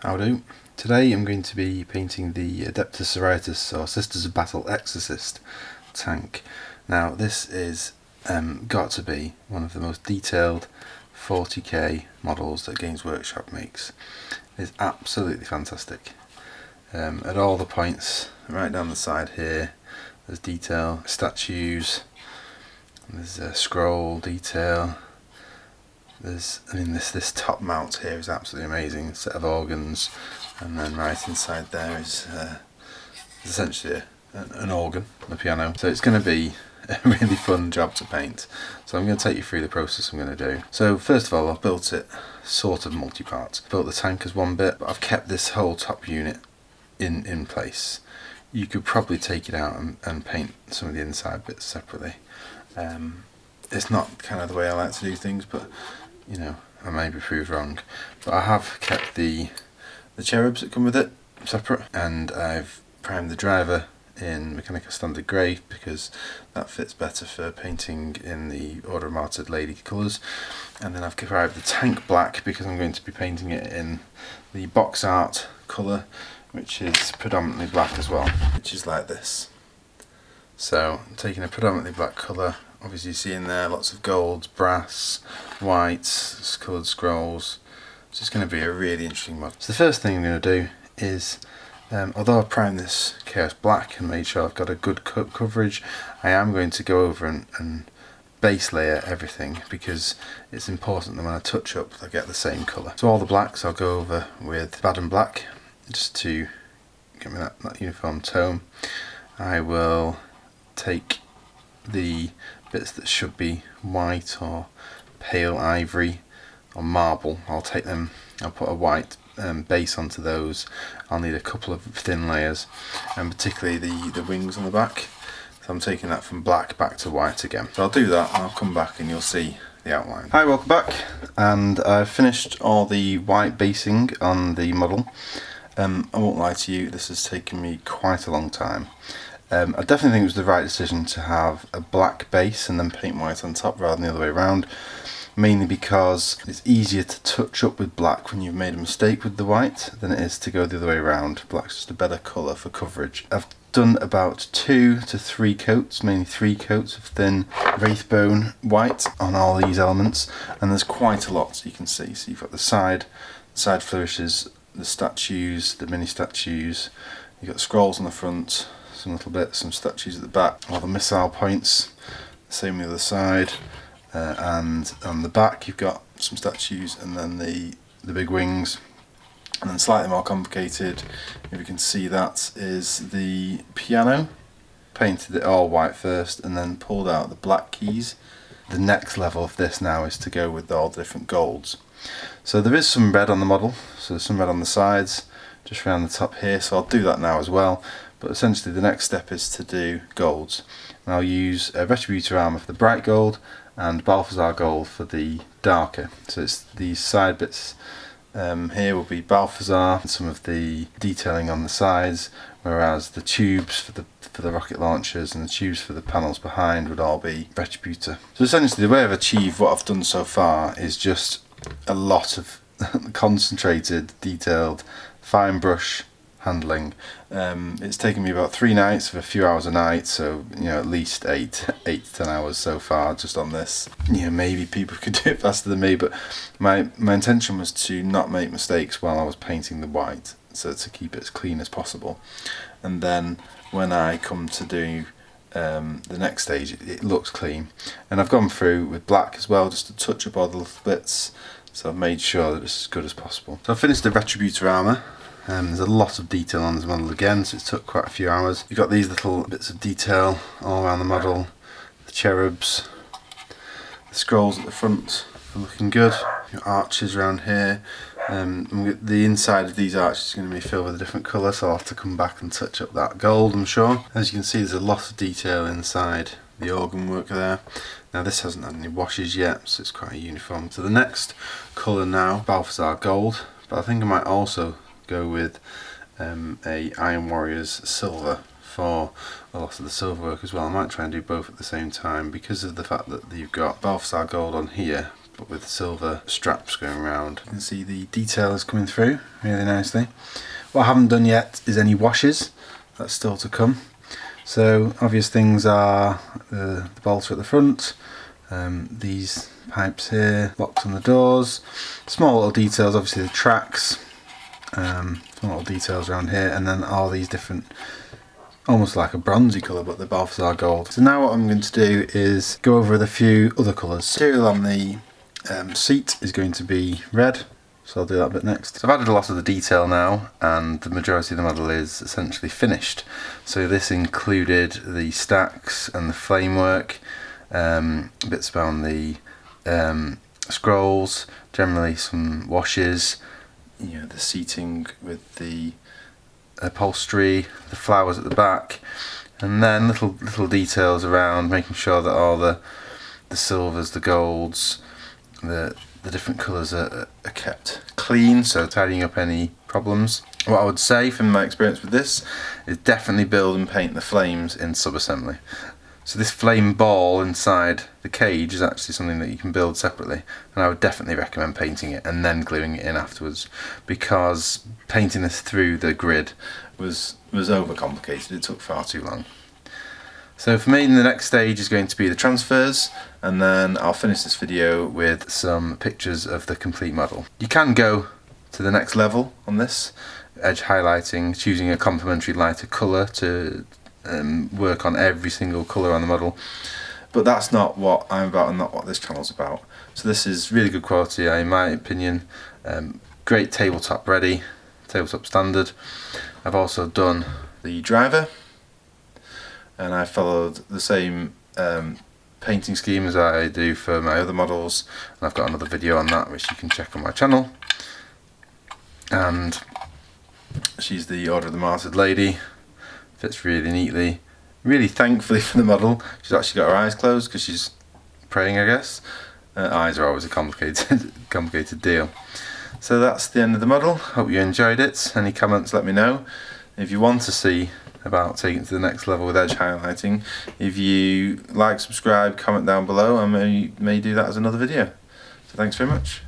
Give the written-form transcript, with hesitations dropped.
How do? Today I'm going to be painting the Adepta Sororitas or Sisters of Battle Exorcist tank. Now this is got to be one of the most detailed 40k models that Games Workshop makes. It's absolutely fantastic. At all the points, right down the side here, there's detail, statues, there's a scroll detail. This top mount here is absolutely amazing. A set of organs, and then right inside there is essentially an organ, a piano. So it's going to be a really fun job to paint. So I'm going to take you through the process I'm going to do. So first of all, I've built it sort of multi-part. Built the tank as one bit, but I've kept this whole top unit in place. You could probably take it out and paint some of the inside bits separately. It's not kind of the way I like to do things, but you know, I may be proved wrong. But I have kept the cherubs that come with it separate, and I've primed the driver in Mechanica Standard Grey because that fits better for painting in the Order of Martyred Lady colours. And then I've primed the tank black because I'm going to be painting it in the box art colour, which is predominantly black as well, which is like this. So I'm taking a predominantly black colour. Obviously you see in there lots of golds, brass, whites, coloured scrolls. It's just going to be a really interesting model. So the first thing I'm going to do is, although I've primed this Chaos Black and made sure I've got a good coverage, I am going to go over and base layer everything because it's important that when I touch up I get the same colour. So all the blacks I'll go over with Bad and Black just to get me that uniform tone. I will take the bits that should be white or pale ivory or marble, I'll take them, I'll put a white base onto those. I'll need a couple of thin layers, and particularly the wings on the back, so I'm taking that from black back to white again. So I'll do that and I'll come back and you'll see the outline. Hi, welcome back, and I've finished all the white basing on the model. I won't lie to you, this has taken me quite a long time. I definitely think it was the right decision to have a black base and then paint white on top rather than the other way around, mainly because it's easier to touch up with black when you've made a mistake with the white than it is to go the other way around. Black's just a better colour for coverage. I've done about 2 to 3 coats, mainly 3 coats of thin Wraithbone white on all these elements, and there's quite a lot, so you can see. So you've got the side flourishes, the statues, the mini statues, you've got scrolls on the front, some little bits, some statues at the back, all the missile points, same on the other side, and on the back you've got some statues and then the big wings. And then slightly more complicated, if you can see, that is the piano. Painted it all white first and then pulled out the black keys. The next level of this now is to go with all the different golds. So there is some red on the model, so there's some red on the sides, just around the top here, so I'll do that now as well. But essentially the next step is to do golds. And I'll use a Retributor armour for the bright gold and Balthazar gold for the darker. So it's these side bits here will be Balthazar and some of the detailing on the sides, whereas the tubes for the rocket launchers and the tubes for the panels behind would all be Retributor. So essentially the way I've achieved what I've done so far is just a lot of concentrated, detailed, fine brush handling. It's taken me about 3 nights of a few hours a night, so you know, at least 8 to 10 hours so far just on this. You know, maybe people could do it faster than me, but my intention was to not make mistakes while I was painting the white, so to keep it as clean as possible. And then when I come to do the next stage, it looks clean. And I've gone through with black as well just to touch up all the little bits, so I've made sure that it's as good as possible. So I've finished the Retributor armour. There's a lot of detail on this model again, so it took quite a few hours. You've got these little bits of detail all around the model, the cherubs, the scrolls at the front are looking good. Your arches around here. The inside of these arches is going to be filled with a different colour, so I'll have to come back and touch up that gold, I'm sure. As you can see, there's a lot of detail inside the organ work there. Now this hasn't had any washes yet, so it's quite a uniform. So the next colour now, Balthazar gold, but I think I might also go with a Iron Warriors silver for a lot of the silver work as well. I might try and do both at the same time because of the fact that you've got Balthazar gold on here but with silver straps going around. You can see the detail is coming through really nicely. What I haven't done yet is any washes. That's still to come. So obvious things are the bolter at the front, these pipes here, locks on the doors, small little details, obviously the tracks, small little details around here, and then all these different, almost like a bronzy colour, but the Balthazar gold. So now what I'm going to do is go over with a few other colours. Material on the seat is going to be red, so I'll do that bit next. So I've added a lot of the detail now, and the majority of the model is essentially finished. So this included the stacks and the flamework, bits around the scrolls, generally some washes, you know, the seating with the upholstery, the flowers at the back, and then little details around, making sure that all the silvers, the golds, the different colours are kept clean, so tidying up any problems. What I would say from my experience with this is definitely build and paint the flames in sub-assembly. So this flame ball inside the cage is actually something that you can build separately, and I would definitely recommend painting it and then gluing it in afterwards, because painting this through the grid was overcomplicated. It took far too long. So for me, the next stage is going to be the transfers, and then I'll finish this video with some pictures of the complete model. You can go to the next level on this, edge highlighting, choosing a complementary lighter colour to work on every single colour on the model, but that's not what I'm about and not what this channel's about. So this is really good quality, in my opinion, great tabletop ready, tabletop standard. I've also done the driver, and I followed the same painting scheme as I do for my other models, and I've got another video on that which you can check on my channel. And she's the Order of the Martyred Lady, fits really neatly. Really thankfully for the model, she's actually got her eyes closed because she's praying, I guess. Eyes are always a complicated deal. So that's the end of the model. Hope you enjoyed it. Any comments, let me know. If you want to see about taking it to the next level with edge highlighting, if you like, subscribe, comment down below, and I may do that as another video. So thanks very much.